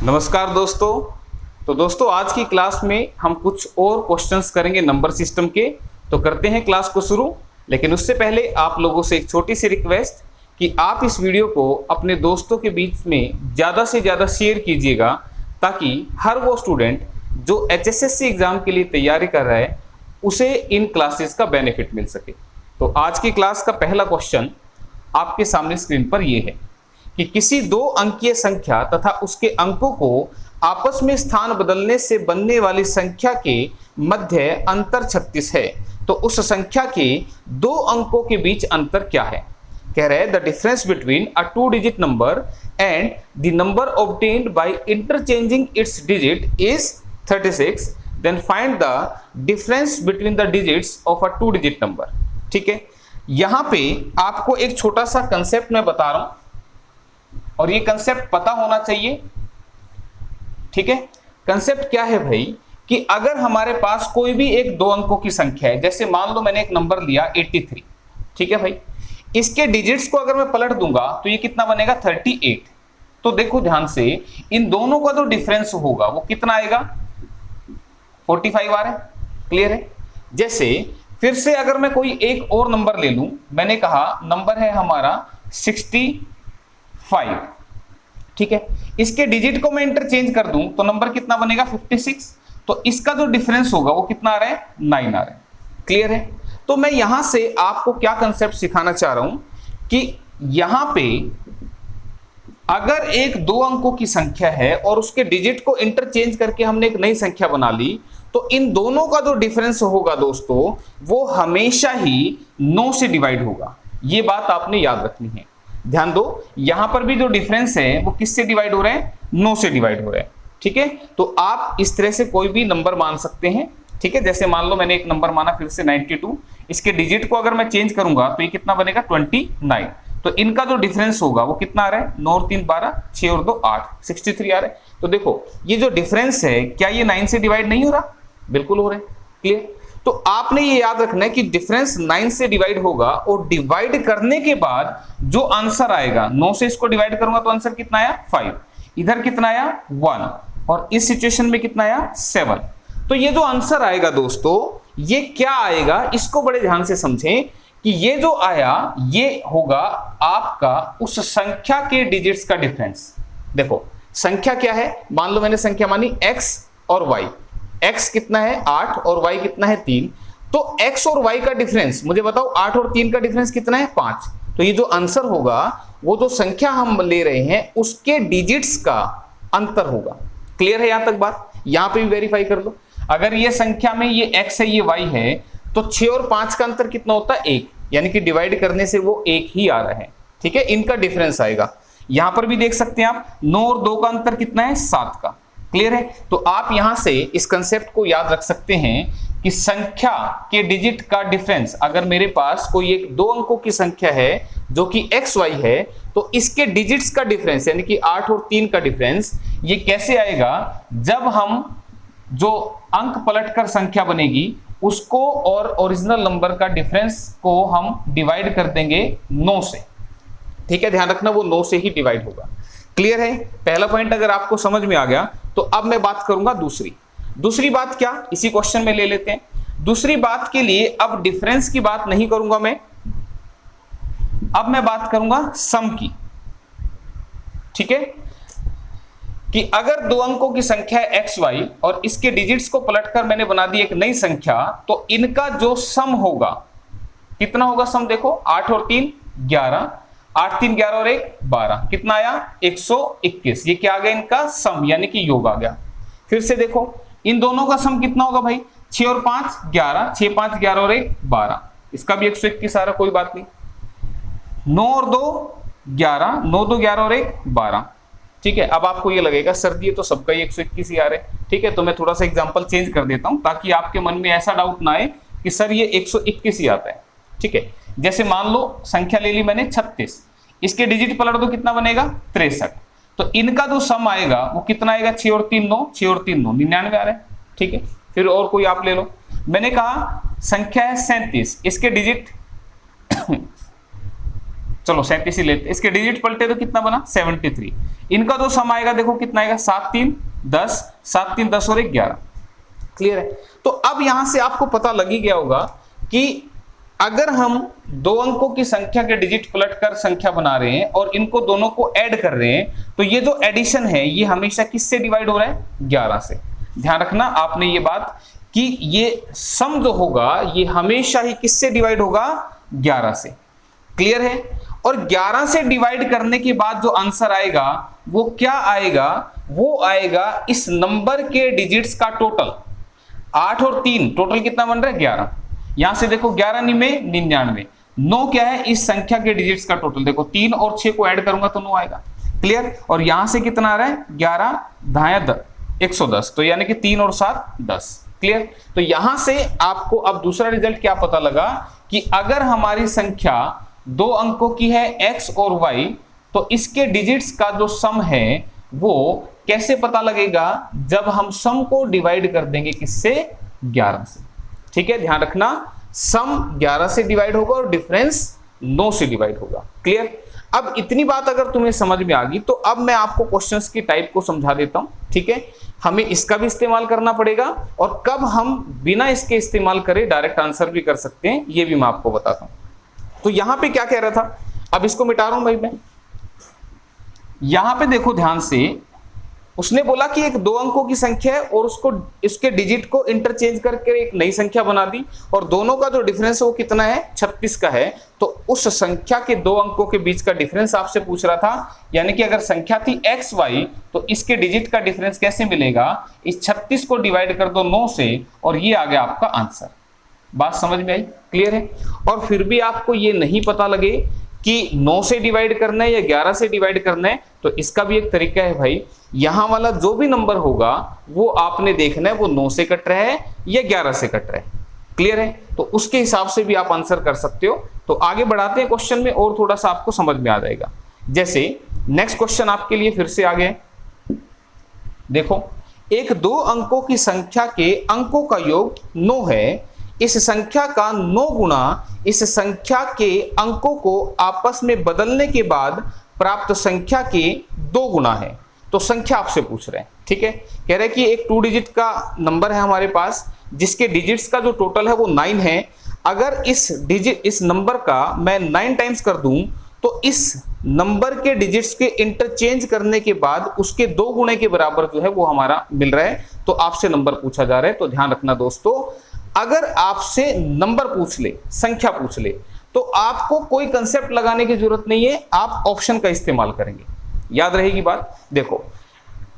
नमस्कार दोस्तों। तो दोस्तों आज की क्लास में हम कुछ और क्वेश्चंस करेंगे नंबर सिस्टम के। तो करते हैं क्लास को शुरू। लेकिन उससे पहले आप लोगों से एक छोटी सी रिक्वेस्ट कि आप इस वीडियो को अपने दोस्तों के बीच में ज़्यादा से ज़्यादा शेयर कीजिएगा, ताकि हर वो स्टूडेंट जो एचएसएससी एग्जाम के लिए तैयारी कर रहा है उसे इन क्लासेस का बेनिफिट मिल सके। तो आज की क्लास का पहला क्वेश्चन आपके सामने स्क्रीन पर यह है कि किसी दो अंकीय संख्या तथा उसके अंकों को आपस में स्थान बदलने से बनने वाली संख्या के मध्य अंतर 36 है, तो उस संख्या के दो अंकों के बीच अंतर क्या है। कह रहे हैं the difference between a 2 digit number and the number obtained by interchanging its digit is 36, then find the difference between the digits of a 2 digit number. ठीक है, यहां पे आपको एक छोटा सा कंसेप्ट मैं बता रहा हूं और ये कंसेप्ट पता होना चाहिए। ठीक है, कंसेप्ट क्या है भाई कि अगर हमारे पास कोई भी एक दो अंकों की संख्या है, जैसे मान लो मैंने एक नंबर लिया 83। ठीक है भाई, इसके डिजिट्स को अगर मैं पलट दूंगा तो ये कितना बनेगा 38। तो देखो ध्यान से, इन दोनों का जो डिफरेंस होगा वो कितना आएगा 45 आ रहा है। क्लियर है। जैसे फिर से अगर मैं कोई एक और नंबर ले लूं, मैंने कहा नंबर है हमारा 65। ठीक है, इसके डिजिट को मैं इंटरचेंज कर दूं तो नंबर कितना बनेगा 56। तो इसका जो डिफरेंस होगा वो कितना आ रहा है 9 आ रहा है। क्लियर है। तो मैं यहां से आपको क्या कंसेप्ट सिखाना चाह रहा हूं कि यहां पे अगर एक दो अंकों की संख्या है और उसके डिजिट को इंटरचेंज करके हमने एक नई संख्या बना ली, तो इन दोनों का जो डिफरेंस होगा दोस्तों वो हमेशा ही 9 से डिवाइड होगा। ये बात आपने याद रखनी है। ध्यान दो, यहां पर भी जो डिफरेंस है वो किससे डिवाइड हो रहे हैं 9 से डिवाइड हो रहे हैं। ठीक है, तो आप इस तरह से कोई भी नंबर मान सकते हैं। ठीक है, जैसे मान लो मैंने एक नंबर माना फिर से 92, इसके डिजिट को अगर मैं चेंज करूंगा तो ये कितना बनेगा 29। तो इनका जो डिफरेंस होगा वो कितना आ रहा है 9 और 3 12, 6 और 2 8, 63 आ रहा है। तो देखो ये जो डिफरेंस है क्या ये 9 से डिवाइड नहीं हो रहा? बिल्कुल हो रहा है। क्लियर। तो आपने ये याद रखना है कि डिफरेंस 9 से डिवाइड होगा और डिवाइड करने के बाद जो आंसर आएगा, 9 से इसको डिवाइड करूंगा तो आंसर कितना आया 5, इधर कितना आया 1 और इस सिचुएशन में कितना आया 7। तो ये जो आंसर आएगा दोस्तों ये क्या आएगा, इसको बड़े ध्यान से समझें कि ये जो आया ये होगा आपका उस संख्या के डिजिट्स का डिफरेंस। देखो संख्या क्या है, मान लो मैंने संख्या मानी x और y। x कितना है 8 और y कितना है 3। तो x और y का डिफरेंस मुझे बताओ, 8 और 3 का डिफरेंस कितना है 5। तो ये जो आंसर होगा वो जो संख्या हम ले रहे हैं उसके डिजिट्स का अंतर होगा। क्लियर है यहां तक बात? यहां पे भी वेरीफाई कर लो। अगर ये संख्या में ये x है ये y है तो 6 और 5 का अंतर कितना होता है 1, यानी कि डिवाइड करने से वो 1 ही आ रहा है। ठीक है, इनका डिफरेंस आएगा। यहां पर भी देख सकते हैं आप 9 और 2 का अंतर कितना है 7 का। क्लियर है। तो आप यहां से इस कंसेप्ट को याद रख सकते हैं कि संख्या के डिजिट का डिफरेंस, अगर मेरे पास कोई एक दो अंकों की संख्या है जो कि एक्स वाई है, तो इसके डिजिट्स का डिफरेंस यानी कि 8 और 3 का डिफरेंस ये कैसे आएगा, जब हम जो अंक पलटकर संख्या बनेगी उसको और ओरिजिनल नंबर का डिफरेंस को हम डिवाइड कर देंगे 9 से। ठीक है, ध्यान रखना वो 9 से ही डिवाइड होगा। क्लियर है। पहला पॉइंट अगर आपको समझ में आ गया तो अब मैं बात करूंगा दूसरी बात क्या, इसी क्वेश्चन में ले लेते हैं। दूसरी बात के लिए अब डिफरेंस की बात नहीं करूंगा मैं, अब मैं बात करूंगा सम की। ठीक है, कि अगर दो अंकों की संख्या है एक्स वाई और इसके डिजिट्स को पलटकर मैंने बना दी एक नई संख्या, तो इनका जो सम होगा कितना होगा सम, देखो 8 और 3 11, 8 3 11 और 1 12, कितना आया 121। ये क्या आ गया इनका सम यानी कि योग आ गया। फिर से देखो इन दोनों का सम कितना होगा भाई 6 और 5 11, 6 5 11 और 1 12, इसका भी 121 आ रहा, कोई बात नहीं। 9 और 2 11, 9 2 11 और 1 12। ठीक है, अब आपको ये लगेगा सर जी ये तो सबका ही 121 ही आ रहा है। ठीक है, तो मैं थोड़ा सा एग्जांपल चेंज कर देता हूं ताकि आपके मन में ऐसा डाउट ना आए कि सर ये 121 ही आता है। ठीक है, जैसे मान लो संख्या ले ली मैंने 36, इसके डिजिट पलट दो कितना बनेगा 63। तो इनका जो सम आएगा वो कितना आएगा 6 और 3 9, 6 और 3 9 99 आ रहा है। ठीक है, फिर और कोई आप ले लो। मैंने कहा संख्या है 37, इसके डिजिट चलो 37 ही लेते, इसके डिजिट पलटे तो कितना बना 73। इनका जो सम आएगा देखो कितना आएगा 7 3 10, 7 3 10 और 1 11। क्लियर है? तो अब यहां से आपको पता लग ही गया होगा कि अगर हम दो अंकों की संख्या के डिजिट पलटकर संख्या बना रहे हैं और इनको दोनों को ऐड कर रहे हैं, तो ये जो एडिशन है ये हमेशा किससे डिवाइड हो रहा है? 11 से। ध्यान रखना आपने ये बात कि ये सम जो होगा ये हमेशा ही किससे डिवाइड होगा? 11 से। क्लियर है? और 11 से डिवाइड करने के बाद जो आंसर आएगा वो क्या आएगा? वो आएगा इस नंबर के डिजिट्स का टोटल। 8 और 3 टोटल कितना बन रहा है? 11। यहां से देखो 11 निमे 99, 9 क्या है? इस संख्या के डिजिट्स का टोटल। देखो 3 और 6 को ऐड करूंगा तो 9 आएगा। क्लियर? और यहां से कितना आ रहा है? 11 धाया 110, तो यानी कि 3 और 7 10। क्लियर? तो यहां से आपको अब दूसरा रिजल्ट क्या पता लगा कि अगर हमारी संख्या दो अंकों की है x और y, तो इसके डिजिट्स का जो सम है वो कैसे पता लगेगा? जब हम सम को डिवाइड कर देंगे किससे? 11 से। ठीक है, ध्यान रखना, सम 11 से डिवाइड होगा और डिफरेंस 9 से डिवाइड होगा। क्लियर? अब इतनी बात अगर तुम्हें समझ में आ गई तो अब मैं आपको क्वेश्चंस की टाइप को समझा देता हूं। ठीक है, हमें इसका भी इस्तेमाल करना पड़ेगा और कब हम बिना इसके इस्तेमाल करे डायरेक्ट आंसर भी कर सकते हैं ये भी मैं आपको बताता हूं। तो यहां पे क्या कह रहा था, अब इसको मिटा रहा हूं भाई मैं। यहां पे देखो ध्यान से, उसने बोला कि एक दो अंकों की संख्या है और उसको इसके डिजिट को इंटरचेंज करके एक नई संख्या बना दी और दोनों का जो डिफरेंस है वो कितना है? 36 का है। तो उस संख्या के दो अंकों के बीच का डिफरेंस आपसे पूछ रहा था, यानी कि अगर संख्या थी XY तो इसके डिजिट का डिफरेंस कैसे मिलेगा? इस 36 को डिवाइड कर दो 9 से और ये आ गया आपका आंसर। बात समझ में आई? क्लियर है? और फिर भी आपको ये नहीं पता लगे कि 9 से डिवाइड करना है या 11 से डिवाइड करना है, तो इसका भी एक तरीका है भाई। यहां वाला जो भी नंबर होगा वो आपने देखना है वो 9 से कट रहा है या 11 से कट रहा है। क्लियर है? तो उसके हिसाब से भी आप आंसर कर सकते हो। तो आगे बढ़ाते हैं क्वेश्चन में और थोड़ा सा आपको समझ में आ जाएगा। जैसे नेक्स्ट क्वेश्चन आपके लिए फिर से आ गया, देखो एक दो अंकों की संख्या के अंकों का योग 9 है। इस संख्या का 9 गुना इस संख्या के अंकों को आपस में बदलने के बाद प्राप्त संख्या के 2 गुना है। तो संख्या आपसे पूछ रहे हैं। ठीक है, कह रहे हैं कि एक 2 डिजिट का नंबर है हमारे पास जिसके डिजिट्स का जो टोटल है वो 9 है। अगर इस नंबर का मैं 9 टाइम्स कर दूं तो इस नंबर के डिजिट्स के इंटरचेंज करने के बाद उसके 2 गुणे के बराबर जो है वो हमारा मिल रहा है। तो आपसे नंबर पूछा जा रहा है। तो ध्यान रखना दोस्तों, अगर आपसे नंबर पूछ ले, संख्या पूछ ले, तो आपको कोई कंसेप्ट लगाने की जरूरत नहीं है, आप ऑप्शन का इस्तेमाल करेंगे। याद रहेगी बात। देखो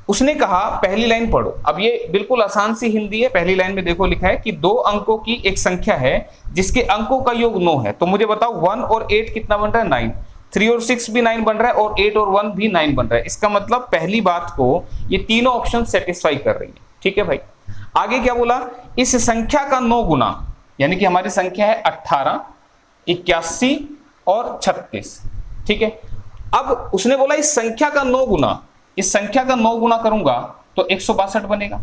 उसने कहा पहली लाइन पढ़ो। अब ये बिल्कुल आसान सी हिंदी है। पहली लाइन में देखो लिखा है कि 2 अंकों की एक संख्या है जिसके अंकों का योग 9 है। तो मुझे बताओ 1 और 8 कितना बन रहा है? 9। 3 और 6 भी 9 बन रहा है और 8 और 1 भी 9 बन रहा है। इसका मतलब पहली बात को ये तीनों ऑप्शन सेटिस्फाई कर रही है। ठीक है भाई, आगे क्या बोला? इस संख्या का 9 गुना, यानी कि हमारी संख्या है 18, 81 और 36। ठीक है, अब उसने बोला इस संख्या का 9 गुना, इस संख्या का 9 गुना करूंगा तो 162 बनेगा।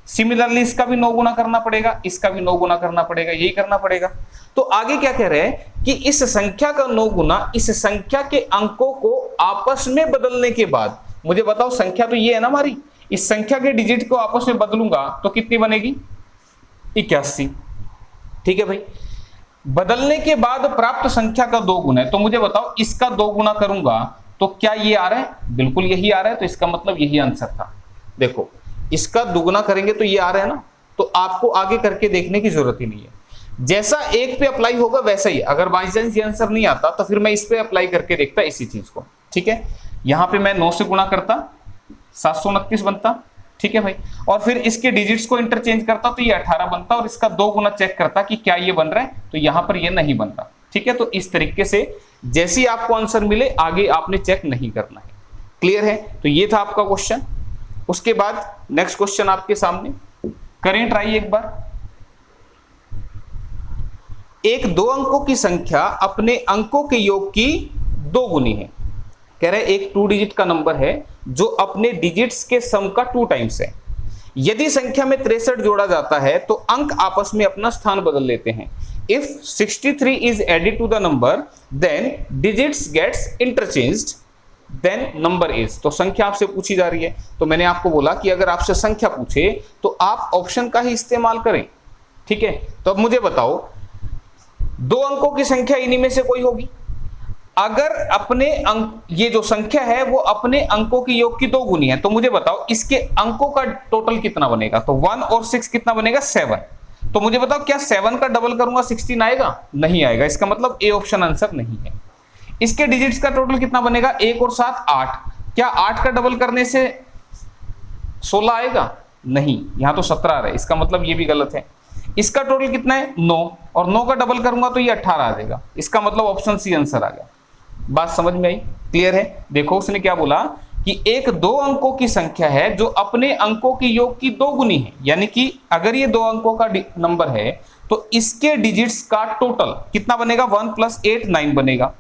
सिमिलरली इसका भी 9 गुना करना पड़ेगा, इसका भी 9 गुना करना पड़ेगा, यही करना पड़ेगा। तो आगे क्या कह रहे हैं कि इस संख्या का 9 गुना इस संख्या के अंकों को आपस में बदलने के बाद, मुझे बताओ संख्या तो ये है ना हमारी, इस संख्या के डिजिट को आपस में बदलूंगा तो कितनी बनेगी? 81। ठीक है भाई, बदलने के बाद प्राप्त संख्या का 2 गुना है। तो मुझे बताओ इसका 2 गुना करूंगा तो क्या ये आ रहा है? बिल्कुल यही आ रहा है। तो इसका मतलब यही आंसर था। देखो इसका दुगुना करेंगे तो ये आ रहा है ना, तो आपको आगे करके देखने की जरूरत ही नहीं है। जैसा एक पे अप्लाई होगा वैसा ही। अगर बाई चांस ये आंसर नहीं आता तो फिर मैं इस पे अप्लाई करके देखता इसी चीज को। ठीक है, यहां पे मैं 9 से गुणा करता 729 बनता। ठीक है भाई, और फिर इसके डिजिट्स को इंटरचेंज करता तो ये 18 बनता और इसका 2 गुना चेक करता कि क्या ये बन रहा है, तो यहां पर ये नहीं बनता। ठीक है, तो इस तरीके से जैसी आपको आंसर मिले आगे आपने चेक नहीं करना है। क्लियर है? तो ये था आपका क्वेश्चन। उसके बाद नेक्स्ट क्वेश्चन आपके सामने करें ट्राई एक बार। एक दो अंकों की संख्या अपने अंकों के योग की 2 गुनी है। कह रहे एक 2 डिजिट का नंबर है जो अपने डिजिट्स के सम का 2 टाइम्स है। यदि संख्या में 63 जोड़ा जाता है तो अंक आपस में अपना स्थान बदल लेते हैं। if 63 is added to the number then digits gets interchanged then number is। तो संख्या आपसे पूछी जा रही है, तो मैंने आपको बोला कि अगर आपसे संख्या पूछे तो आप ऑप्शन का ही इस्तेमाल करें, ठीक है। तो अब मुझे बताओ, दो अंकों की संख्या इन्हीं में से कोई होगी। अगर अपने अंक, ये जो संख्या है वो अपने अंकों की योग की दो गुनी है, तो मुझे बताओ इसके अंकों का टोटल कितना बनेगा। तो 1 और 6 कितना बनेगा, 7। तो मुझे बताओ क्या 7 का डबल करूंगा 16 आएगा, नहीं आएगा। इसका मतलब ए ऑप्शन आंसर नहीं है। इसके डिजिट्स का टोटल कितना बनेगा, 1 और 7 8। क्या 8 का डबल करने से 16 आएगा, नहीं, यहां तो 17 आ रहा है, इसका मतलब ये भी गलत है। इसका टोटल कितना है, 9, और 9 का डबल करूंगा तो ये 18 आ जाएगा। इसका मतलब ऑप्शन सी आंसर आ गया। बात समझ में आई, क्लियर है। देखो उसने क्या बोला कि एक दो अंकों की संख्या है जो अपने अंकों के योग की दो गुनी है, यानी कि अगर ये दो अंकों का नंबर है तो इसके डिजिट्स का टोटल कितना बनेगा, 1 + 8 9 बनेगा।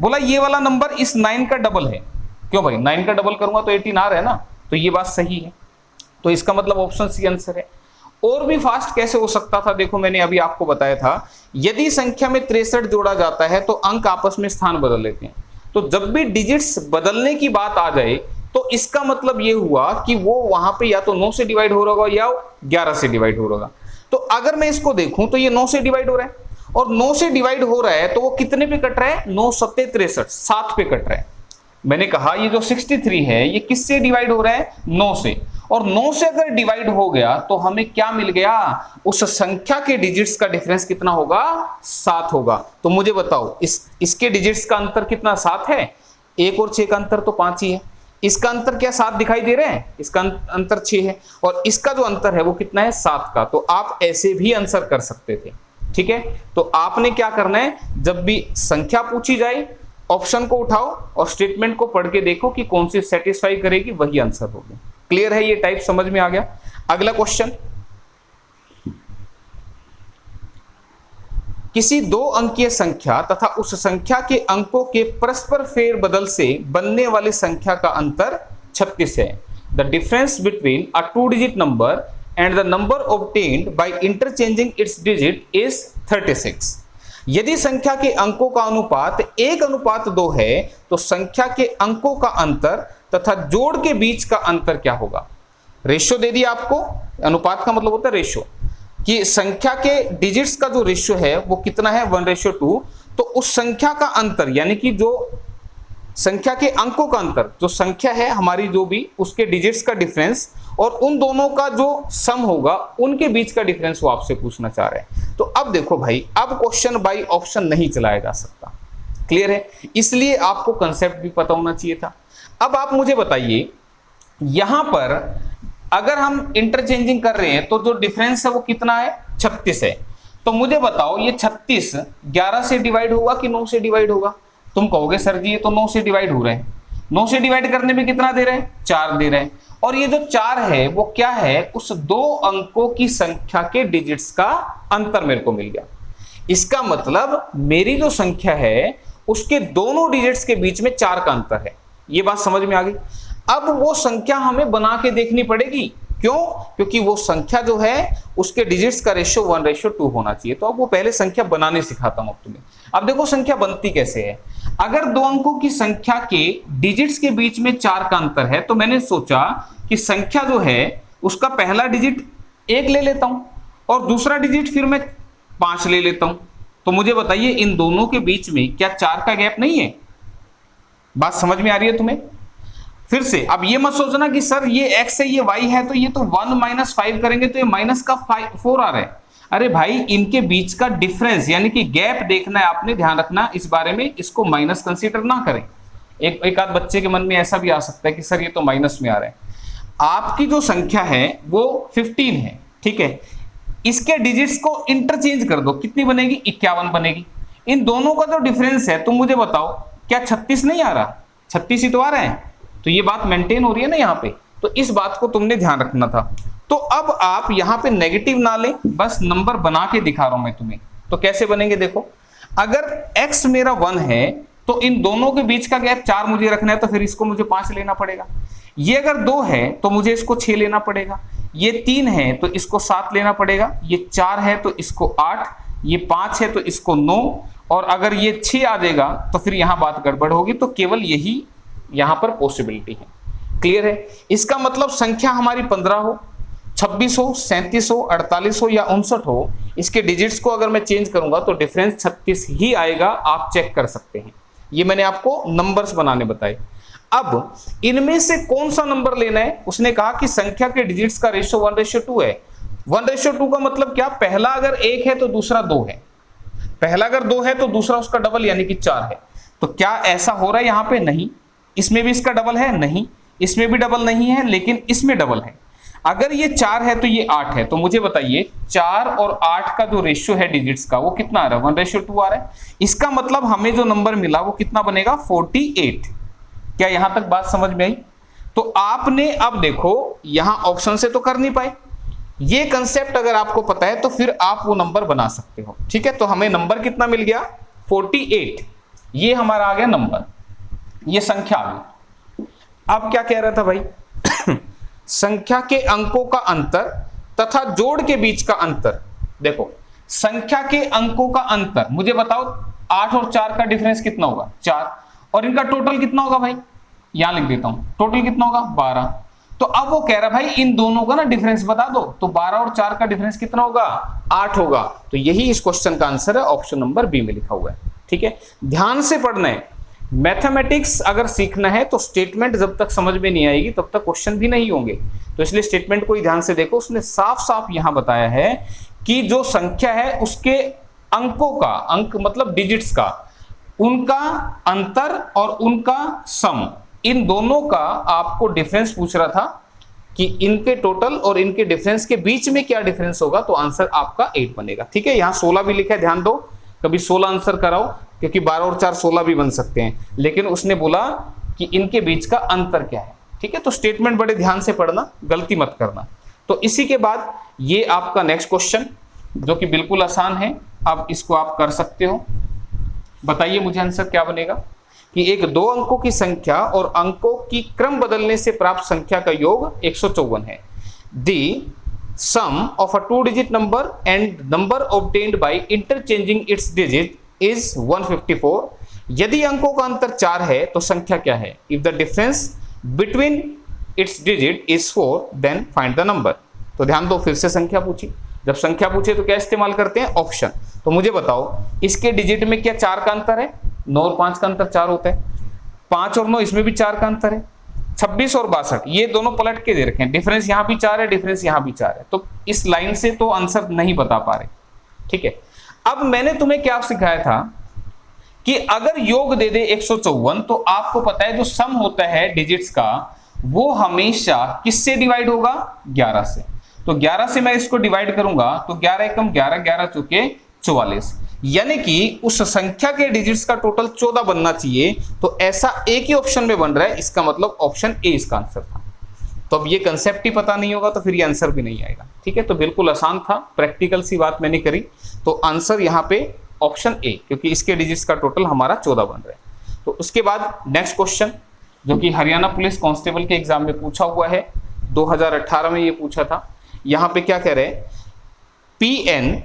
बोला ये वाला नंबर इस 9 का डबल है। क्यों भाई, 9 का डबल करूंगा तो 18 आ रहा है ना, तो ये बात सही है। तो इसका मतलब ऑप्शन सी आंसर है। और भी फास्ट कैसे हो सकता था, देखो मैंने अभी आपको बताया था, यदि संख्या में 63 जोड़ा जाता है तो अंक आपस में स्थान बदल लेते हैं। तो जब भी डिजिट्स बदलने की बात आ जाए तो इसका मतलब ये हुआ कि वो वहां पे या तो 9 से डिवाइड हो रहा होगा या 11 से डिवाइड हो रहा होगा। तो अगर मैं इसको देखूं तो ये 9 से डिवाइड हो रहा है, और 9 से डिवाइड हो रहा है तो वो कितने पे कट रहा है, 9 × 7 = 63, 7 पे कट रहा है। मैंने कहा ये जो 63 है ये किससे डिवाइड हो रहा है, 9 से, और 9 से अगर डिवाइड हो गया तो हमें क्या मिल गया, उस संख्या के डिजिट्स का डिफरेंस कितना होगा, 7 होगा। तो मुझे बताओ इसके डिजिट्स का अंतर कितना, 7 है। 1 और 6 का अंतर तो 5 ही है। इसका अंतर क्या 7 दिखाई दे रहे हैं, इसका अंतर 6 है, और इसका जो अंतर है वो कितना है, 7 का। तो आप ऐसे भी आंसर कर सकते थे, ठीक है। तो आपने क्या करना है, जब भी संख्या पूछी जाए ऑप्शन को उठाओ और स्टेटमेंट को पढ़ के देखो कि कौन सी सेटिस्फाई करेगी, वही आंसर होगा। क्लियर है, ये टाइप समझ में आ गया। अगला क्वेश्चन, किसी दो अंकीय संख्या तथा उस संख्या के अंकों के परस्पर फेरबदल से बनने वाली संख्या का अंतर 36 है। The difference between a 2 digit number and the number obtained by interchanging its digit is 36। यदि संख्या के अंकों का अनुपात 1:2 है तो संख्या के अंकों का अंतर तथा जोड़ के बीच का अंतर क्या होगा। रेशियो दे दिया आपको, अनुपात का मतलब होता है रेशियो, कि संख्या के डिजिट्स का जो रेशियो है वो कितना है, 1:2। तो उस संख्या का अंतर यानी कि जो संख्या के अंकों का अंतर, जो संख्या है हमारी जो भी, उसके डिजिट्स का डिफरेंस और उन दोनों का जो सम होगा उनके बीच का डिफरेंस वो आपसे पूछना चाह रहे हैं। तो अब देखो भाई, अब क्वेश्चन बाय ऑप्शन नहीं चलाया जा सकता, क्लियर है, इसलिए आपको कंसेप्ट भी पता होना चाहिए था। अब आप मुझे बताइए, यहां पर अगर हम इंटरचेंजिंग कर रहे हैं तो जो डिफरेंस है वो कितना है, 36 है। तो मुझे बताओ ये 36 11 से डिवाइड होगा कि 9 से डिवाइड होगा। तुम कहोगे सर जी ये तो 9 से डिवाइड हो रहे हैं। 9 से डिवाइड करने में कितना दे रहे हैं, 4 दे रहे हैं, और ये जो 4 है वो क्या है, उस दो अंकों की संख्या के डिजिट्स का अंतर मेरे को मिल गया। इसका मतलब मेरी जो संख्या है उसके दोनों डिजिट्स के बीच में 4 का अंतर है। ये बात समझ में आ गई। अब वो संख्या हमें बना के देखनी पड़ेगी, क्यों, क्योंकि वो संख्या जो है उसके डिजिट्स का रेशियो 1:2 होना चाहिए। तो अब वो पहले संख्या बनाने सिखाता हूं तुम्हें। अब देखो संख्या बनती कैसे है। अगर दो अंकों की संख्या के डिजिट्स के बीच में 4 का अंतर है तो मैंने सोचा कि संख्या जो है उसका पहला डिजिट 1 ले लेता हूं और दूसरा डिजिट फिर मैं 5 ले लेता हूं। तो मुझे बताइए इन दोनों के बीच में क्या 4 का गैप नहीं है। बात समझ में आ रही है तुम्हें। फिर से अब ये मत सोचना कि सर ये x है ये y है तो ये तो 1 - 5 करेंगे तो ये माइनस का 4 आ रहा है। अरे भाई इनके बीच का डिफरेंस यानी कि गैप देखना है आपने, ध्यान रखना इस बारे में, इसको माइनस कंसीडर ना करें। एक आध बच्चे के मन में ऐसा भी आ सकता है कि सर ये तो माइनस में आ रहा है। आपकी जो संख्या है वो 15 है, ठीक है, इसके डिजिट्स को इंटरचेंज कर दो, कितनी बनेगी, 51 बनेगी। इन दोनों का जो डिफरेंस है तुम मुझे बताओ क्या 36 नहीं आ रहा, 36 ही तो आ रहा है। तो ये बात मेंटेन हो रही है ना यहाँ पे, तो इस बात को तुमने ध्यान रखना था। तो अब आप यहाँ पे नेगेटिव ना लें, बस नंबर बना के दिखा रहा हूं मैं तुम्हें। तो कैसे बनेंगे देखो, अगर x मेरा 1 है तो इन दोनों के बीच का गैप 4 मुझे रखना है, तो फिर इसको मुझे 5 लेना पड़ेगा। ये अगर 2 है तो मुझे इसको 6 लेना पड़ेगा। ये 3 है तो इसको 7 लेना पड़ेगा। ये 4 है तो इसको 8, ये 5 है तो इसको 9, और अगर ये 6 आ जाएगा तो फिर यहां बात गड़बड़ होगी। तो केवल यही यहां पर पॉसिबिलिटी है। क्लियर है? इसका मतलब संख्या हमारी 15 हो, 26 हो, 37 हो, 48 हो या 59 हो, इसके डिजिट्स को अगर मैं चेंज करूंगा तो डिफरेंस 36 ही आएगा। आप चेक कर सकते हैं। ये मैंने आपको नंबर्स बनाने बताए। अब इनमें से कौन सा नंबर लेना है? उसने कहा कि संख्या के डिजिट्स का रेशियो 1:2 है। 1:2 का मतलब क्या? पहला अगर 1 है तो दूसरा 2 है, पहला अगर 2 है तो दूसरा उसका डबल यानी कि 4 है। तो क्या ऐसा हो रहा है यहां पे? नहीं। इसमें भी इसका डबल है? नहीं। इसमें भी डबल नहीं है, लेकिन इसमें डबल है। अगर ये 4 है तो ये 8 है। तो मुझे बताइए 4 और 8 का जो रेशियो है डिजिट्स का वो कितना आ रहा है? 1:2 आ रहा है। इसका मतलब हमें जो नंबर मिला वो कितना बनेगा? 48। क्या यहां तक बात समझ में आई? तो आपने अब देखो यहां ऑप्शन से तो कर नहीं पाए, ये कंसेप्ट अगर आपको पता है तो फिर आप वो नंबर बना सकते हो। ठीक है, तो हमें नंबर कितना मिल गया? 48। ये हमारा आ गया नंबर, ये संख्या आ गई। अब क्या कह रहा था भाई? संख्या के अंकों का अंतर तथा जोड़ के बीच का अंतर। देखो संख्या के अंकों का अंतर, मुझे बताओ 8 और 4 का डिफरेंस कितना होगा? 4। और इनका टोटल कितना होगा भाई? यहां लिख देता हूं, टोटल कितना होगा? 12। तो अब वो कह रहा भाई इन दोनों का ना डिफरेंस बता दो। तो 12 और 4 का डिफरेंस कितना होगा? 8 होगा। तो यही इस क्वेश्चन का आंसर है, ऑप्शन नंबर बी में लिखा हुआ है। ठीक है, ध्यान से पढ़ना है। मैथमेटिक्स अगर सीखना है तो स्टेटमेंट जब तक समझ में नहीं आएगी तब तक क्वेश्चन भी नहीं होंगे। तो इसलिए स्टेटमेंट को ही ध्यान से देखो। उसने साफ साफ यहां बताया है कि जो संख्या है उसके अंकों का, अंक मतलब डिजिट्स का, उनका अंतर और उनका सम, इन दोनों का आपको डिफरेंस पूछ रहा था कि इनके टोटल और इनके डिफरेंस के बीच में क्या डिफरेंस होगा। तो आंसर आपका 8 बनेगा। ठीक है, यहां 16 भी लिखा है, ध्यान दो। कभी 16 आंसर कराओ, क्योंकि 12 और 4 16 भी बन सकते हैं, लेकिन उसने बोला कि इनके बीच का अंतर क्या है। ठीक है, तो स्टेटमेंट बड़े ध्यान से पढ़ना, गलती मत करना। तो इसी के बाद ये आपका नेक्स्ट क्वेश्चन जो कि बिल्कुल आसान है, अब इसको आप कर सकते हो। बताइए मुझे आंसर क्या बनेगा कि एक 2 अंकों की संख्या और अंकों की क्रम बदलने से प्राप्त संख्या का योग 154 है। The sum of a 2-digit number and number obtained by interchanging its digit is 154। यदि अंकों का अंतर 4 है तो संख्या क्या है? If the difference between its digit is 4 then find the number. तो ध्यान दो, फिर से संख्या पूछी। जब संख्या पूछे तो क्या इस्तेमाल करते हैं? ऑप्शन। तो मुझे बताओ इसके डिजिट में क्या 4 का अंतर है? 9 और 5 का अंतर 4 होता है। 5 और 9 इसमें भी 4 का अंतर है। 26 और 62 ये दोनों पलट के दे रखे हैं, डिफरेंस यहां भी 4 है, डिफरेंस यहां भी 4 है। तो इस लाइन से तो आंसर नहीं बता पा रहे। ठीक है, अब मैंने तुम्हें क्या सिखाया था कि अगर योग दे दे 154 तो आपको पता है जो सम होता है डिजिट्स का वो हमेशा किससे डिवाइड होगा? 11 से। तो 11 से मैं इसको डिवाइड करूंगा तो 11 एकम 11, 11 चौके 44, यानी कि उस संख्या के डिजिट्स का टोटल 14 बनना चाहिए। तो ऐसा एक ही ऑप्शन में बन रहा है, इसका मतलब ऑप्शन ए इसका आंसर था। तो अब ये कंसेप्ट ही पता नहीं होगा तो फिर ये आंसर भी नहीं आएगा। ठीक है, तो बिल्कुल आसान था, प्रैक्टिकल सी बात मैंने करी। तो आंसर यहाँ पे ऑप्शन ए, क्योंकि इसके डिजिट्स का टोटल हमारा 14 बन रहा है। तो उसके बाद नेक्स्ट क्वेश्चन जो कि हरियाणा पुलिस कांस्टेबल के एग्जाम में पूछा हुआ है, 2018 में ये पूछा था। यहाँ पे क्या कह रहे हैं? Pn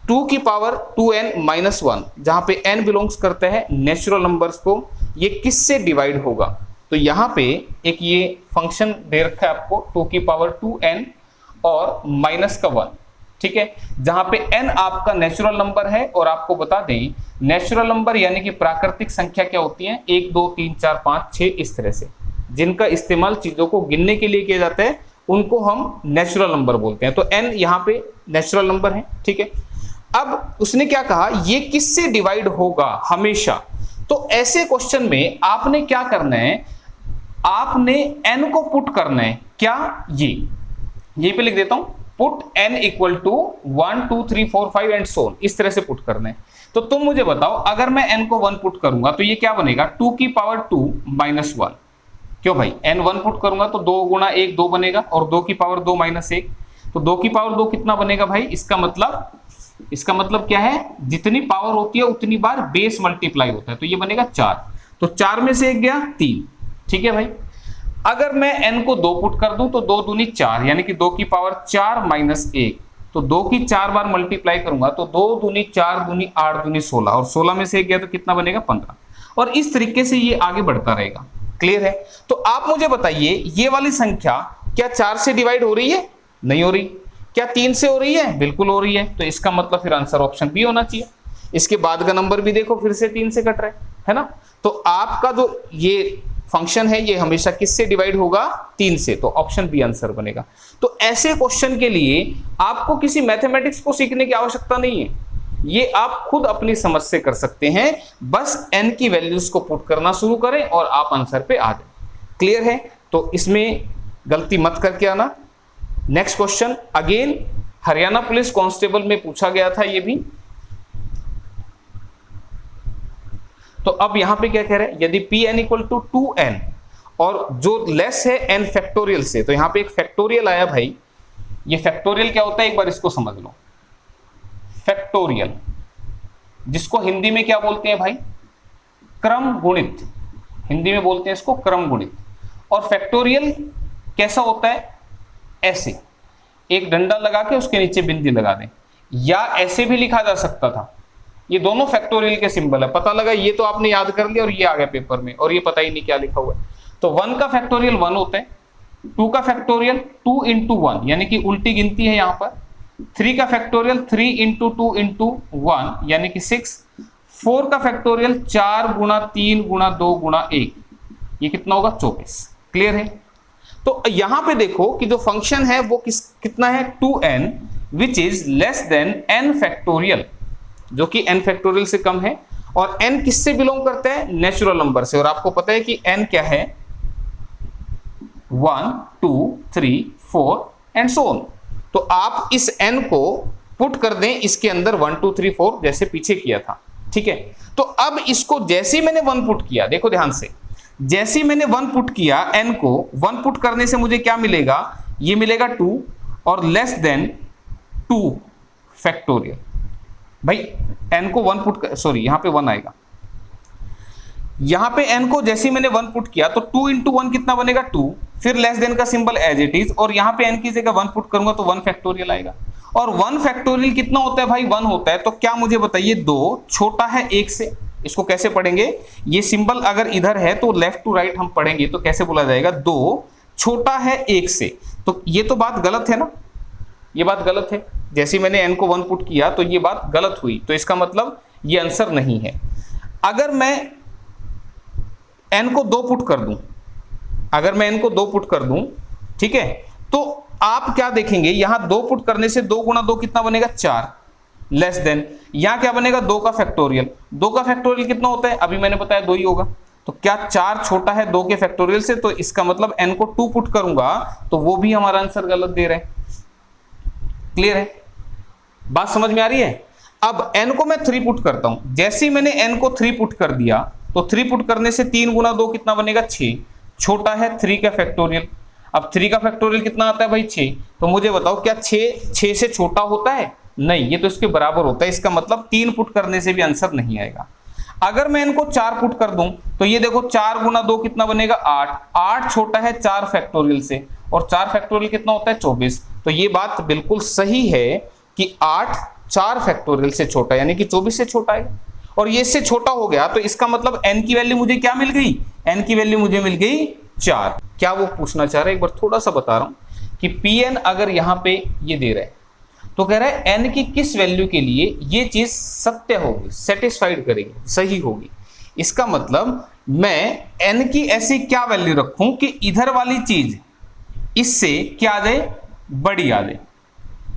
2n-1, जहां पे n बिलोंग्स करता है नेचुरल नंबर्स को, ये किससे डिवाइड होगा? तो यहां पे एक ये फंक्शन दे रखा है आपको 2n और -1। ठीक है, जहां पे n आपका नेचुरल नंबर है। और आपको बता दें नेचुरल नंबर यानी कि प्राकृतिक संख्या क्या होती है? 1 2 3 4 5 6 इस तरह से, जिनका इस्तेमाल चीजों को गिनने के लिए किया जाता है, उनको हम नेचुरल नंबर बोलते हैं। तो n यहाँ पे नेचुरल नंबर है। ठीक है, अब उसने क्या कहा? ये किससे डिवाइड होगा हमेशा? तो ऐसे क्वेश्चन में आपने क्या करना है? आपने n को पुट करना है। क्या? ये पे लिख देता हूं, put n equal to 1 2 3 4 5 and so on, इस तरह से पुट करना है। तो तुम मुझे बताओ अगर मैं n को 1 पुट करूंगा तो ये क्या बनेगा? 2 - 1। क्यों भाई? n 1 पुट करूंगा तो 2 गुणा 1 2 बनेगा, और 2 -1। तो 2 कितना बनेगा भाई? इसका मतलब क्या है? जितनी पावर होती है उतनी बार बेस मल्टीप्लाई होता है। तो ये बनेगा 4। तो 4 में से 1 गया 3। ठीक है भाई, अगर मैं n को 2 पुट कर दूं तो 2 दूनी 4, यानी कि 2 की पावर 4 - 1। तो 2 की 4 बार मल्टीप्लाई करूंगा तो 2 दूनी 4 दूनी 8 दूनी 16 और 16 में से 1 गया तो कितना बनेगा 15। और इस तरीके से ये आगे बढ़ता रहेगा। क्लियर है? तो आप मुझे बताइए ये वाली संख्या क्या 4 से डिवाइड हो रही है? नहीं हो रही। क्या 3 से हो रही है? बिल्कुल हो रही है। तो इसका मतलब फिर आंसर ऑप्शन बी होना चाहिए। इसके बाद का नंबर भी देखो फिर से 3 से कट रहा है ना? तो आपका जो ये फंक्शन है ये हमेशा किससे डिवाइड होगा? 3 से। तो ऑप्शन बी आंसर बनेगा। तो ऐसे क्वेश्चन के लिए आपको किसी मैथमेटिक्स को सीखने की आवश्यकता नहीं है, ये आप खुद अपनी समझ से कर सकते हैं। बस n की वैल्यूज को पुट करना शुरू करें और आप आंसर पे आ जाए। क्लियर है? तो इसमें गलती मत करके आना। Next question again Haryana police constable में पूछा गया था ये भी। तो अब यहां पे क्या कह रहे हैं? यदि Pn इक्वल टू 2n और जो लेस है n फैक्टोरियल से, तो यहां पे एक फैक्टोरियल आया भाई। ये फैक्टोरियल क्या होता है एक बार इसको समझ लो। फैक्टोरियल जिसको हिंदी में क्या बोलते हैं भाई? क्रम गुणित। हिंदी में बोलते हैं इसको क्रम गुणित। और फैक्टोरियल कैसा होता है? ऐसे एक डंडा लगा के उसके नीचे बिंदी लगा दें, या ऐसे भी लिखा जा सकता था। ये दोनों फैक्टोरियल के सिंबल है। पता लगा ये तो आपने याद कर लिया और ये आ गया पेपर में और ये पता ही नहीं क्या लिखा हुआ है। तो 1 का फैक्टोरियल 1 होता है, 2 का फैक्टोरियल 2 इंटू 1 यानी कि उल्टी गिनती है यहां पर। 3 का फैक्टोरियल 3 इंटू 2 इंटू 1 यानी कि 6। 4 का फैक्टोरियल 4 गुणा 3 गुणा 2 गुणा 1, ये कितना होगा? 24। क्लियर है? तो यहां पे देखो कि जो फंक्शन है वो कितना है? 2n which is less than n factorial, जो कि n फैक्टोरियल से कम है। और n किससे बिलोंग करता है? नेचुरल नंबर से। और आपको पता है कि n क्या है? 1 2 3 4 एंड सो ऑन। तो आप इस n को पुट कर दें इसके अंदर 1 2 3 4 जैसे पीछे किया था। ठीक है? तो अब इसको जैसे ही मैंने 1 पुट किया, देखो ध्यान से, जैसे ही मैंने 1 पुट किया n को 1 पुट करने से मुझे क्या मिलेगा? ये मिलेगा 2 और लेस देन 2 फैक्टोरियल। भाई n को 1 पुट सॉरी यहां पे 1 आएगा। यहां पे n को जैसे ही मैंने 1 पुट किया तो 2 इंटू 1 कितना बनेगा? 2। फिर लेस देन का सिंबल एज इट इज, और यहां पे n की जगह 1 पुट करूंगा तो 1 फैक्टोरियल आएगा। और 1 फैक्टोरियल कितना होता है भाई? 1 होता है। तो क्या मुझे बताइए 2 छोटा है 1 से? इसको कैसे पढ़ेंगे? ये सिंबल अगर इधर है तो लेफ्ट टू राइट हम पढ़ेंगे तो कैसे बोला जाएगा? 2 छोटा है 1 से। तो ये तो बात गलत है ना? ये बात गलत है। जैसे मैंने n को 1 पुट किया तो ये बात गलत हुई, तो इसका मतलब ये आंसर नहीं है। अगर मैं n को 2 पुट कर दूं, अगर मैं n को 2 पुट कर दूं, ठीक है, तो आप क्या देखेंगे? यहां 2 पुट करने से 2 गुणा 2 कितना बनेगा? 4 लेस देन यहां क्या बनेगा? 2 का फैक्टोरियल। 2 का फैक्टोरियल कितना होता है? अभी मैंने बताया 2 ही होगा। तो क्या 4 छोटा है 2 के फैक्टोरियल से? तो इसका मतलब n को 2 पुट करूंगा तो वो भी हमारा आंसर गलत दे रहे हैं। क्लियर है? बात समझ में आ रही है? अब n को मैं 3 पुट करता हूं। जैसे ही मैंने n को 3 पुट कर दिया तो 3 पुट करने से 3 गुना 2 कितना बनेगा? 6। छोटा है 3 का फैक्टोरियल। अब 3 का फैक्टोरियल कितना आता है भाई? 6। तो मुझे बताओ क्या 6 से छोटा होता है? नहीं, ये तो इसके बराबर होता है। इसका मतलब 3 पुट करने से भी आंसर नहीं आएगा। अगर मैं इनको 4 पुट कर दूं तो ये देखो 4 गुना 2 कितना बनेगा? 8। 8 छोटा है 4 फैक्टोरियल से, और 4 फैक्टोरियल कितना होता है? 24। तो ये बात बिल्कुल सही है कि 8 4 फैक्टोरियल से छोटा यानी कि 24 से छोटा है, और ये इससे छोटा हो गया। तो इसका मतलब n की वैल्यू मुझे क्या मिल गई? n की वैल्यू मुझे मिल गई 4। क्या वो पूछना चाह रहे हैं? एक बार थोड़ा सा बता रहा हूं कि Pn अगर यहां पे ये दे रहा है तो कह रहा है n की किस वैल्यू के लिए ये चीज सत्य होगी, सेटिस्फाइड करेगी, सही होगी। इसका मतलब मैं n की ऐसी क्या वैल्यू रखूं कि इधर वाली चीज इससे क्या आ जाए? बड़ी आ जाए,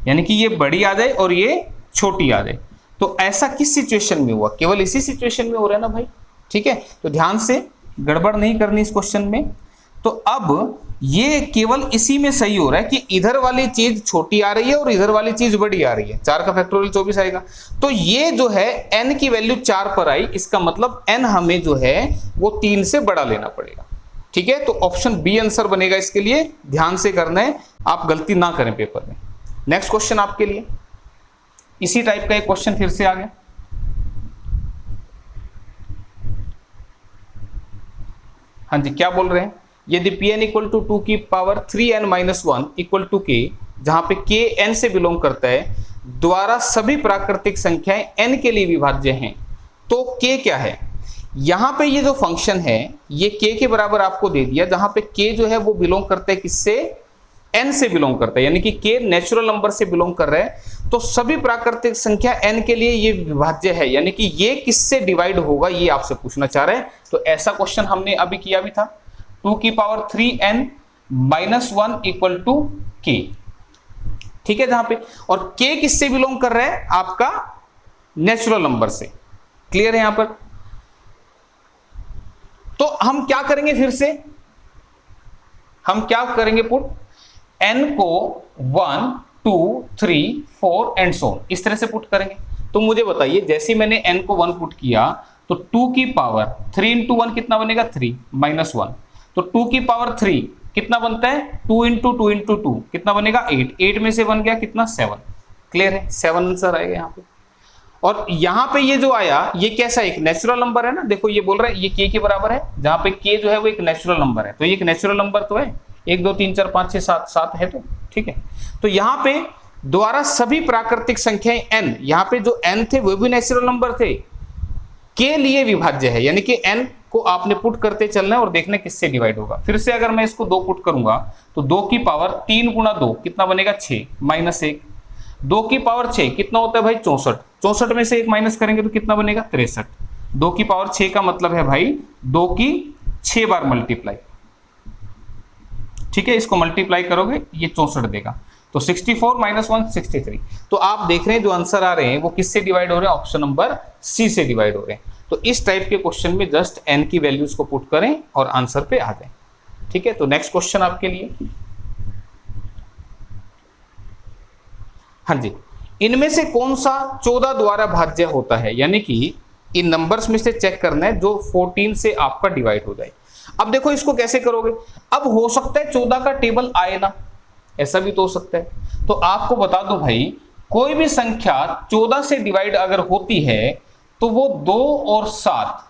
यानी कि ये बड़ी आ जाए और ये छोटी आ जाए। तो ऐसा किस सिचुएशन में हुआ? केवल इसी सिचुएशन में हो रहा है ना भाई। ठीक है, तो ध्यान से गड़बड़ नहीं करनी इस क्वेश्चन में। तो अब ये केवल इसी में सही हो रहा है कि इधर वाली चीज छोटी आ रही है और इधर वाली चीज बड़ी आ रही है। 4 का फैक्टोरियल 24 आएगा। तो ये जो है n की वैल्यू 4 पर आई, इसका मतलब n हमें जो है वो 3 से बड़ा लेना पड़ेगा। ठीक है, तो ऑप्शन बी आंसर बनेगा इसके लिए। ध्यान से करना है, आप गलती ना करें पेपर में। नेक्स्ट क्वेश्चन आपके लिए इसी टाइप का एक क्वेश्चन फिर से आ गया। हाँ जी, क्या बोल रहे हैं? यदि Pn इक्वल टू 2 की power 3n - 1 equal to k, जहां पे k n से बिलोंग करता है द्वारा सभी प्राकृतिक संख्याएं n के लिए विभाज्य हैं, तो k क्या है? यहां पे ये जो फंक्शन है ये k के बराबर आपको दे दिया, जहां पे k जो है वो बिलोंग करता है किससे? n से बिलोंग करता है, यानी कि k नेचुरल नंबर से बिलोंग कर रहा है, तो सभी प्राकृतिक संख्या n के लिए ये विभाज्य है, यानी कि ये किससे डिवाइड होगा ये आपसे पूछना चाह रहे हैं। तो ऐसा क्वेश्चन हमने अभी किया भी था, 2 की power 3n minus 1 equal to k, ठीक है, जहां पे और k किससे बिलोंग कर रहा है? आपका नेचुरल नंबर से। क्लियर है यहां पर? तो हम क्या करेंगे, फिर से हम क्या करेंगे, पुट n को 1 2 3 4 एंड सो इस तरह से पुट करेंगे। तो मुझे बताइए, जैसे मैंने n को 1 पुट किया तो 2 की पावर 3 इंटू 1 कितना बनेगा? 3 माइनस 1, तो 2 की पावर 3 कितना बनता है? 2 इंटू 2 इंटू 2 कितना बनेगा? 8, 8 में से बन गया कितना? 7। क्लियर है? 7 आंसर आएगा यहाँ पे। और यहां पे ये जो आया ये कैसा? एक नेचुरल नंबर है ना, देखो ये बोल रहा है ये k के बराबर है, जहां पे k जो है वो एक नेचुरल नंबर है, तो ये एक नेचुरल नंबर तो है, 1 2 3 4 5 6 7 7 है, तो ठीक है। तो यहां पे द्वारा सभी प्राकृतिक संख्याएं n, यहां पे जो n थे वो भी नेचुरल नंबर थे, के लिए विभाज्य है, यानी कि n को आपने पुट करते चलना है और देखना किससे डिवाइड होगा। फिर से अगर मैं इसको 2 पुट करूंगा तो 2 की पावर 3 गुणा 2 कितना बनेगा? 6 माइनस 1, 2 की पावर 6 कितना होता है भाई? 64, 64 में से 1 माइनस करेंगे तो कितना बनेगा? 63। 2 की पावर 6 का मतलब है भाई 2 की 6 बार मल्टीप्लाई, ठीक है, इसको मल्टीप्लाई करोगे ये 64 देगा, तो 64 माइनस 1 63। तो आप देख रहे हैं जो आंसर आ रहे हैं वो किससे डिवाइड हो रहे हैं? ऑप्शन नंबर सी से डिवाइड हो रहे हैं। तो इस टाइप के क्वेश्चन में जस्ट n की वैल्यूज को पुट करें और आंसर पे आ जाए, ठीक है। तो नेक्स्ट क्वेश्चन आपके लिए, हाँ जी, इनमें से कौन सा 14 द्वारा भाज्य होता है? यानी कि इन नंबर्स में से चेक करना है जो 14 से आपका डिवाइड हो जाए। अब देखो इसको कैसे करोगे, अब हो सकता है 14 का टेबल आए ना, ऐसा भी तो हो सकता है। तो आपको बता दो भाई, कोई भी संख्या 14 से डिवाइड अगर होती है तो वो 2 और 7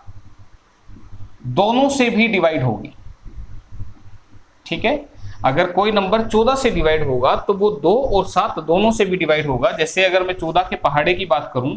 दोनों से भी डिवाइड होगी, ठीक है। अगर कोई नंबर 14 से डिवाइड होगा तो वो 2 और 7 दोनों से भी डिवाइड होगा। जैसे अगर मैं 14 के पहाड़े की बात करूं,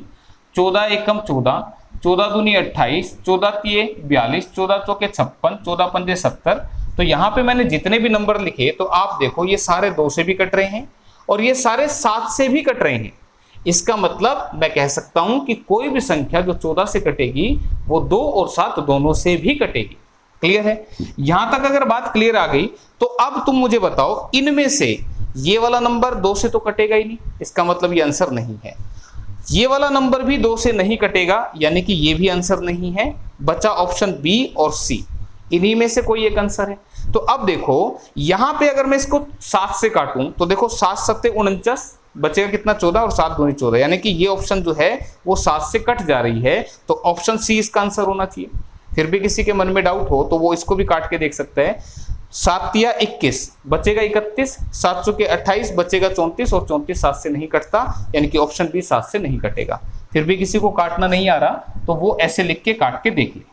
14 एकम 14, 14 दूनी 28, 14 तिये 42, 14 चौके 56, 14 पंजे 70। तो यहां पे मैंने जितने भी नंबर लिखे तो आप देखो ये सारे 2 से भी कट रहे हैं और ये सारे 7 से भी कट रहे हैं। इसका मतलब मैं कह सकता हूं कि कोई भी संख्या जो 14 से कटेगी वो 2 और 7 दोनों से भी कटेगी। क्लियर है? यहां तक अगर बात क्लियर आ गई तो अब तुम मुझे बताओ, इनमें से ये वाला नंबर 2 से तो कटेगा ही नहीं, इसका मतलब ये आंसर नहीं है। ये वाला नंबर भी 2 से नहीं कटेगा, यानी कि ये भी आंसर नहीं है। बचा ऑप्शन बी और सी, इन्हीं में से कोई एक आंसर है। तो अब देखो यहां पे अगर मैं इसको 7 से काटूं तो देखो 7 सत्ते 49, बचेगा कितना? 14 और 7 दूनी 14, यानी कि ये ऑप्शन जो है वो 7 से कट जा रही है। तो ऑप्शन सी इसका आंसर होना चाहिए। फिर भी किसी के मन में डाउट हो तो वो इसको भी काट के देख सकता है। 7 तिया 21, बचेगा 31, 7 चौके 28, बचेगा 34 और 34 7 से नहीं कटता, यानी कि ऑप्शन बी 7 से नहीं कटेगा। फिर भी किसी को काटना नहीं आ रहा तो वो ऐसे लिख के काट के देख ले,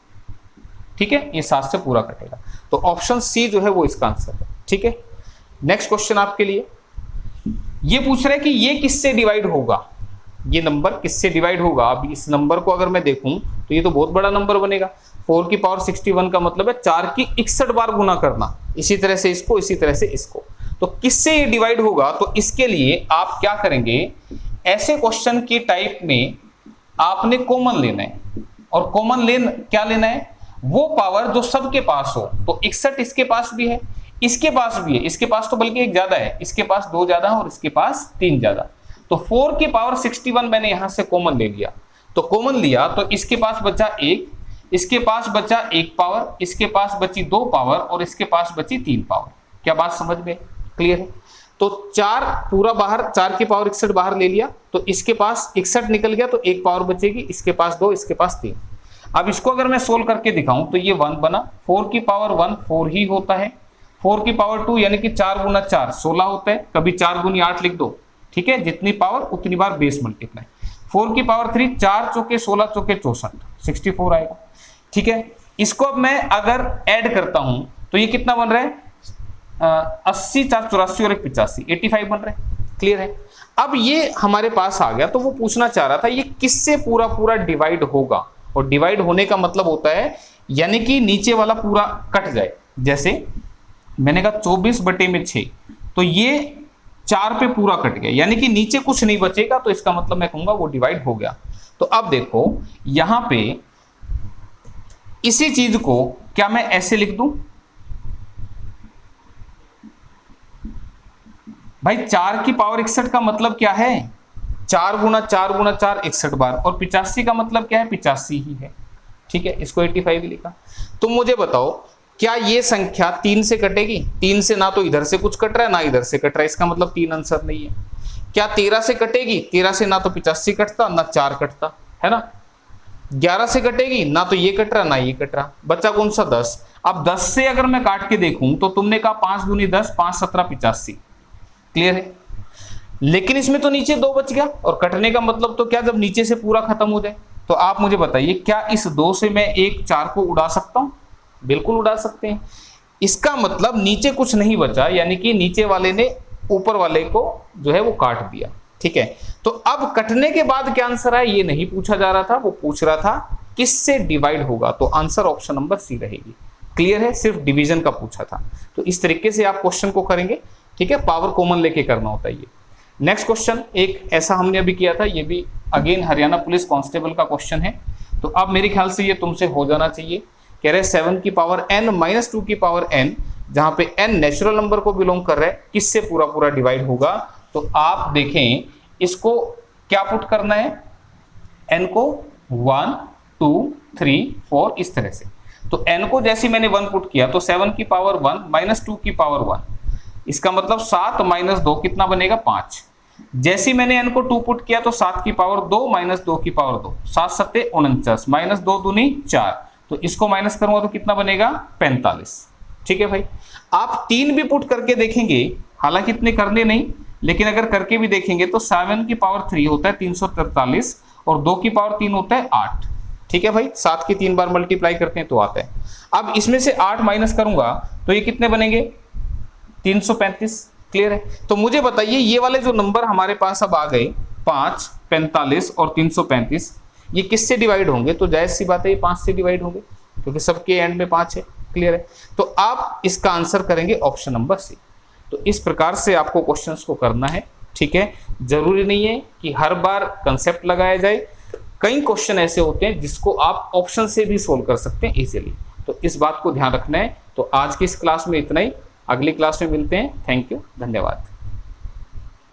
ठीक है, ये 7 से पूरा कटेगा। तो ऑप्शन सी जो है वो इसका आंसर है, ठीक है। नेक्स्ट क्वेश्चन आपके लिए, ये पूछ रहा है कि ये किससे डिवाइड होगा, ये नंबर किससे डिवाइड होगा। अब इस नंबर को अगर मैं देखूं तो ये तो बहुत बड़ा नंबर बनेगा। 4 की पावर 61 का मतलब है 4 की 61 बार गुना करना, इसी तरह से इसको, इसी तरह से इसको। तो किससे ये डिवाइड होगा? तो इसके लिए आप क्या करेंगे, ऐसे क्वेश्चन की टाइप में आपने कॉमन लेना है, और कॉमन क्या लेना है? वो पावर जो सबके पास हो। तो 61 इसके पास भी है, इसके पास भी है, इसके पास तो बल्कि एक ज्यादा है, इसके पास 2 ज्यादा है और इसके पास 3 ज्यादा। तो 4 की पावर 61 मैंने यहां से कॉमन ले लिया, तो कॉमन लिया तो इसके पास बचा 1, इसके पास बचा 1 पावर, इसके पास बची 2 पावर और इसके पास बची 3 पावर। क्या बात समझ में क्लियर है? तो 4 पूरा बाहर, 4 की पावर 61 बाहर ले लिया तो इसके पास 61 निकल गया, तो 1 पावर बचेगी, इसके पास 2, इसके पास 3। अब इसको अगर मैं सोल्व करके दिखाऊं तो ये 1 बना, 4 की पावर 1 4 ही होता है, 4 की पावर 2 यानी कि 4 गुना 4 16 होता है, कभी 4 गुनी 8 लिख दो, ठीक है, जितनी पावर उतनी बार बेस मल्टीप्लाई। 4 की पावर 3 4 चौके 16 चौके 64 64 आएगा, ठीक है। इसको अब मैं अगर ऐड करता हूं तो ये कितना बन रहा है? 80, 4 84 और एक 85, 85 बन रहे हैं। क्लियर है। अब ये हमारे पास आ गया, तो वो पूछना चाह रहा था ये किससे पूरा पूरा डिवाइड होगा, और डिवाइड होने का मतलब होता है यानी कि नीचे वाला पूरा कट जाए। जैसे मैंने कहा 24/6, तो ये 4 पे पूरा कट गया, यानी कि नीचे कुछ नहीं बचेगा, तो इसका मतलब मैं कहूंगा वो डिवाइड हो गया। तो अब देखो यहां पे इसी चीज को क्या मैं ऐसे लिख दूं भाई, 4 की पावर 61 का मतलब क्या है, 4 गुना 4 गुना 4 61 बार, और 85 का मतलब क्या है, 85 ही है। ठीक है, इसको 85 भी लिखा। तो मुझे बताओ क्या ये संख्या 3 से कटेगी? 3 से ना तो इधर से कुछ कट रहा है ना इधर से कट रहा है, इसका मतलब 3 आंसर नहीं है। क्या 13 से कटेगी? 13 से ना तो 85 कटता ना 4 कटता, है ना। 11 से कटेगी, ना तो ये कट रहा ना ये कट रहा, बच्चा कौन सा 10। अब 10 से अगर मैं काट के देखूं तो तुमने कहा 5 दूनी 10, 5 17 85। क्लियर है। लेकिन इसमें तो नीचे 2 बच गया, और कटने का मतलब तो क्या, जब नीचे से पूरा खत्म हो जाए। तो आप मुझे बताइए क्या इस 2 से मैं एक 4 को उड़ा सकता हूं? बिल्कुल उड़ा सकते हैं। इसका मतलब नीचे कुछ नहीं बचा, यानी कि नीचे वाले ने ऊपर वाले को जो है वो काट दिया। ठीक है, तो अब कटने के बाद क्या आंसर है ये नहीं पूछा जा रहा था, वो पूछ रहा था किससे डिवाइड होगा, तो आंसर ऑप्शन नंबर सी रहेगी। क्लियर है, सिर्फ डिवीजन का पूछा था। तो इस तरीके से आप क्वेश्चन को करेंगे। ठीक है, पावर कॉमन लेके करना होता है ये। नेक्स्ट क्वेश्चन एक ऐसा हमने अभी किया था, ये भी अगेन हरियाणा पुलिस कांस्टेबल का क्वेश्चन है। तो अब मेरे ख्याल से ये तुमसे हो जाना चाहिए। कह रहे 7 की पावर n माइनस 2 की पावर n, जहां पे n नेचुरल नंबर को बिलोंग कर रहा है, किससे पूरा पूरा डिवाइड होगा। तो आप देखें इसको क्या पुट करना है, n को 1 2 3 4 इस तरह से। तो n को जैसे मैंने 1 पुट किया तो 7 की पावर 1 माइनस 2 की पावर 1, इसका मतलब 7 माइनस 2 कितना बनेगा 5। जैसे मैंने n को 2 पुट किया तो 7 की पावर 2 माइनस 2 की पावर 2, 7 7 49 माइनस 2 दूनी 4, तो इसको माइनस करूंगा तो कितना बनेगा 45। ठीक है भाई, आप 3 भी पुट करके देखेंगे, हालांकि इतने करने नहीं, लेकिन अगर करके भी देखेंगे तो 7 की पावर 3 होता है 343, और 2 की पावर 3 होता है 8। ठीक है भाई, 7 की 3 बार मल्टीप्लाई करते हैं तो आता है। अब इसमें से 8 माइनस करूंगा तो ये कितने बनेंगे 335। क्लियर है। तो मुझे बताइए ये वाले जो नंबर हमारे पास अब आ गए 5, 45 और 335, ये किससे डिवाइड होंगे? तो जायज सी बात है ये 5 से डिवाइड होंगे, क्योंकि सबके एंड में 5 है। क्लियर है। तो आप इसका आंसर करेंगे ऑप्शन नंबर सी। तो इस प्रकार से आपको क्वेश्चंस को करना है। ठीक है, जरूरी नहीं है कि हर बार कंसेप्ट लगाया जाए, कई क्वेश्चन ऐसे होते हैं जिसको आप ऑप्शन से भी सोल्व कर सकते हैं इजीली। तो इस बात को ध्यान रखना है। तो आज की इस क्लास में इतना ही, अगली क्लास में मिलते हैं। थैंक यू, धन्यवाद।